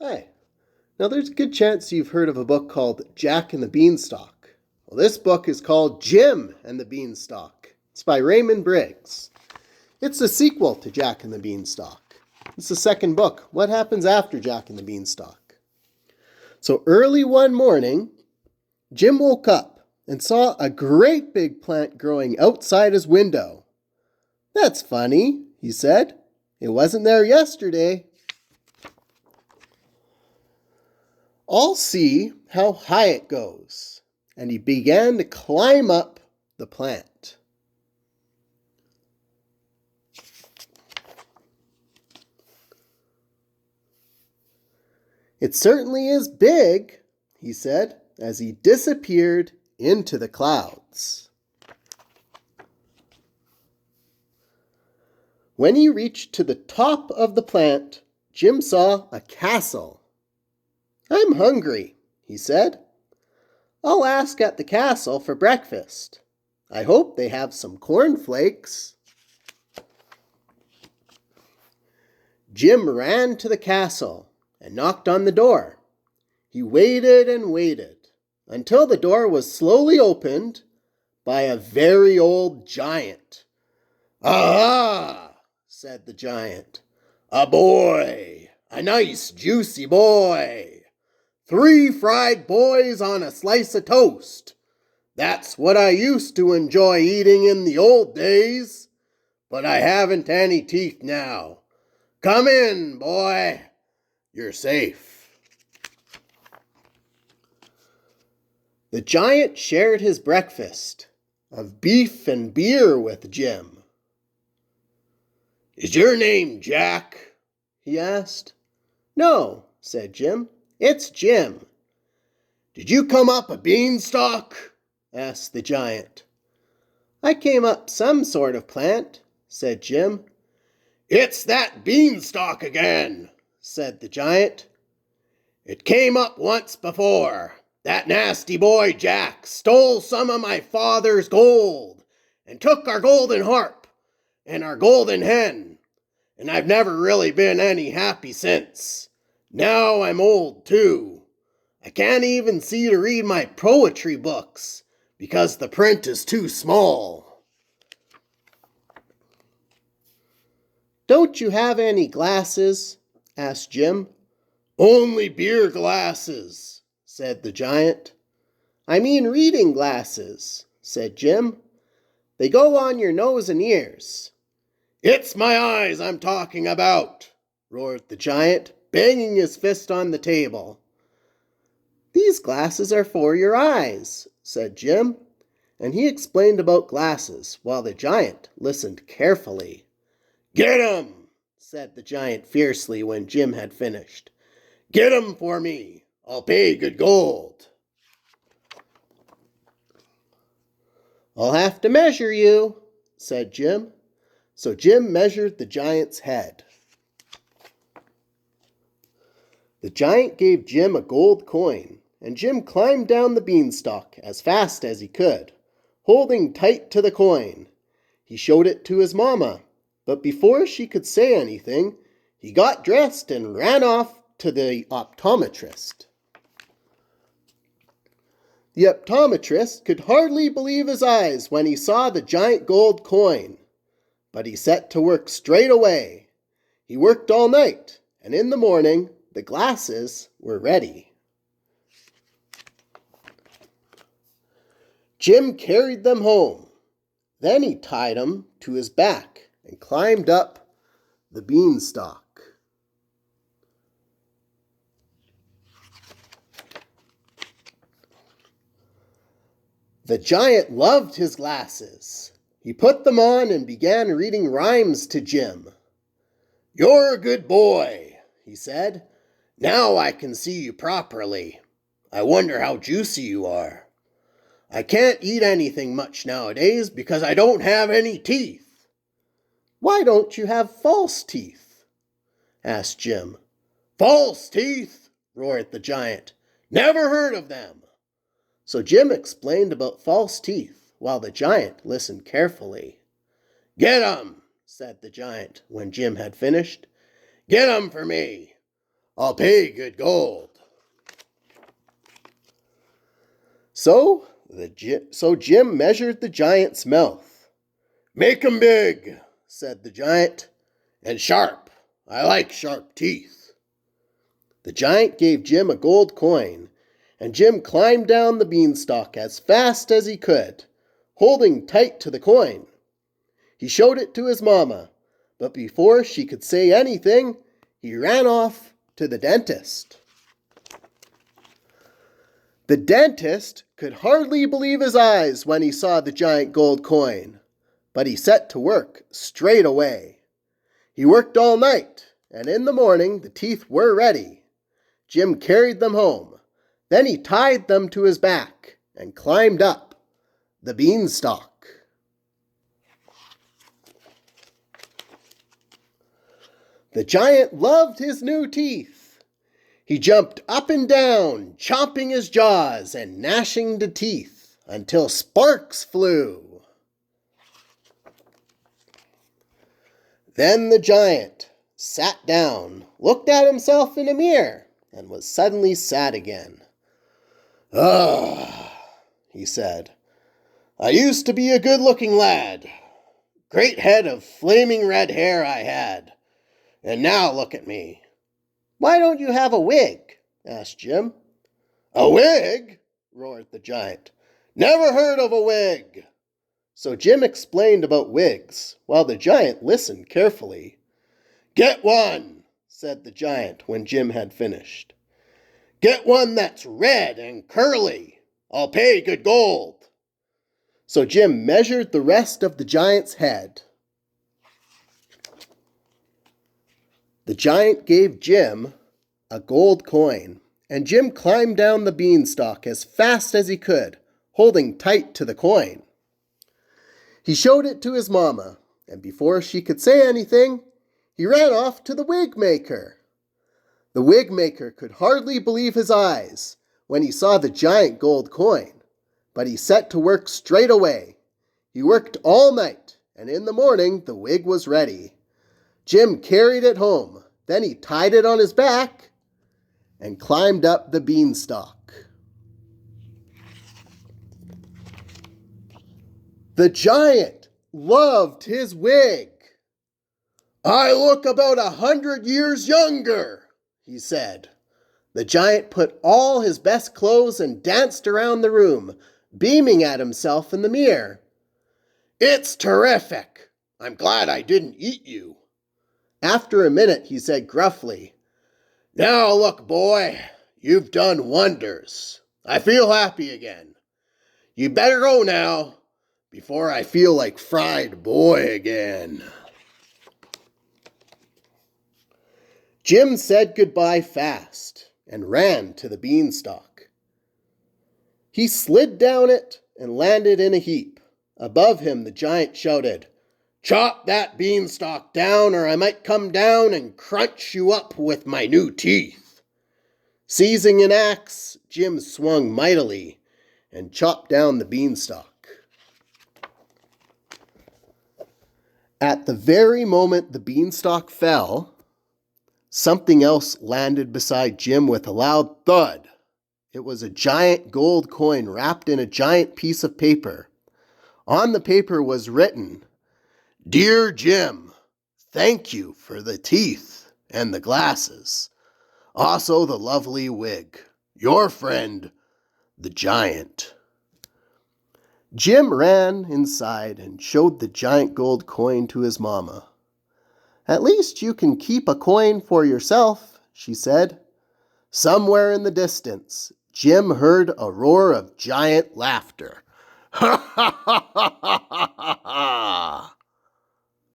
Hi. Now, there's a good chance you've heard of a book called Jack and the Beanstalk. Well, this book is called Jim and the Beanstalk. It's by Raymond Briggs. It's a sequel to Jack and the Beanstalk. It's the second book. What happens after Jack and the Beanstalk? So early one morning, Jim woke up and saw a great big plant growing outside his window. "That's funny," he said. "It wasn't there yesterday." "I'll see how high it goes." And he began to climb up the plant. "It certainly is big," he said, as he disappeared into the clouds. When he reached to the top of the plant, Jim saw a castle. "I'm hungry," he said. "I'll ask at the castle for breakfast. I hope they have some cornflakes." Jim ran to the castle and knocked on the door. He waited and waited until the door was slowly opened by a very old giant. "Aha!" said the giant. "A boy! A nice juicy boy! 3 fried boys on a slice of toast. That's what I used to enjoy eating in the old days. But I haven't any teeth now. Come in, boy. You're safe." The giant shared his breakfast of beef and beer with Jim. "Is your name Jack?" he asked. "No," said Jim. "It's Jim." "Did you come up a beanstalk?" asked the giant. "I came up some sort of plant," said Jim. "It's that beanstalk again," said the giant. "It came up once before. That nasty boy Jack stole some of my father's gold and took our golden harp and our golden hen, and I've never really been any happy since. Now I'm old too. I can't even see to read my poetry books because the print is too small." "Don't you have any glasses?" asked Jim. "Only beer glasses," said the giant. "I mean reading glasses," said Jim. "They go on your nose and ears." "It's my eyes I'm talking about," roared the giant, banging his fist on the table. "These glasses are for your eyes," said Jim, and he explained about glasses while the giant listened carefully. "Get 'em," said the giant fiercely when Jim had finished. "Get 'em for me. I'll pay good gold." "I'll have to measure you," said Jim. So Jim measured the giant's head. The giant gave Jim a gold coin, and Jim climbed down the beanstalk as fast as he could, holding tight to the coin. He showed it to his mama, but before she could say anything, he got dressed and ran off to the optometrist. The optometrist could hardly believe his eyes when he saw the giant gold coin, but he set to work straight away. He worked all night, and in the morning, the glasses were ready. Jim carried them home. Then he tied them to his back and climbed up the beanstalk. The giant loved his glasses. He put them on and began reading rhymes to Jim. "You're a good boy," he said. "Now I can see you properly. I wonder how juicy you are. I can't eat anything much nowadays because I don't have any teeth." "Why don't you have false teeth?" asked Jim. "False teeth?" roared the giant. "Never heard of them." So Jim explained about false teeth while the giant listened carefully. "Get 'em," said the giant when Jim had finished. "Get 'em for me. I'll pay good gold. So Jim measured the giant's mouth. Make 'em big, said the giant, and sharp. I like sharp teeth. The giant gave Jim a gold coin, and Jim climbed down the beanstalk as fast as he could, holding tight to the coin. He showed it to his mama, but before she could say anything, he ran off to the dentist. The dentist could hardly believe his eyes when he saw the giant gold coin, but he set to work straight away. He worked all night, and in the morning the teeth were ready. Jim carried them home. Then he tied them to his back and climbed up the beanstalk. The giant loved his new teeth. He jumped up and down, chomping his jaws and gnashing the teeth until sparks flew. Then the giant sat down, looked at himself in a mirror, and was suddenly sad again. "Ugh," he said. "I used to be a good-looking lad. Great head of flaming red hair I had. And now look at me." "Why don't you have a wig?" asked Jim. "A wig?" roared the giant. "Never heard of a wig." So Jim explained about wigs, while the giant listened carefully. "Get one," said the giant when Jim had finished. "Get one that's red and curly. I'll pay good gold." So Jim measured the rest of the giant's head. The giant gave Jim a gold coin, and Jim climbed down the beanstalk as fast as he could, holding tight to the coin. He showed it to his mama, and before she could say anything, he ran off to the wig maker. The wig maker could hardly believe his eyes when he saw the giant gold coin, but he set to work straight away. He worked all night, and in the morning the wig was ready. Jim carried it home. Then he tied it on his back and climbed up the beanstalk. The giant loved his wig. "I look about 100 years younger," he said. The giant put all his best clothes and danced around the room, beaming at himself in the mirror. "It's terrific. I'm glad I didn't eat you." After a minute, he said gruffly, "Now look, boy, you've done wonders. I feel happy again. You better go now, before I feel like fried boy again." Jim said goodbye fast and ran to the beanstalk. He slid down it and landed in a heap. Above him, the giant shouted, "Chop that beanstalk down, or I might come down and crunch you up with my new teeth." Seizing an axe, Jim swung mightily and chopped down the beanstalk. At the very moment the beanstalk fell, something else landed beside Jim with a loud thud. It was a giant gold coin wrapped in a giant piece of paper. On the paper was written, "Dear Jim, thank you for the teeth and the glasses. Also the lovely wig. Your friend, the giant." Jim ran inside and showed the giant gold coin to his mama. "At least you can keep a coin for yourself," she said. Somewhere in the distance, Jim heard a roar of giant laughter. "Ha ha ha ha ha ha ha!"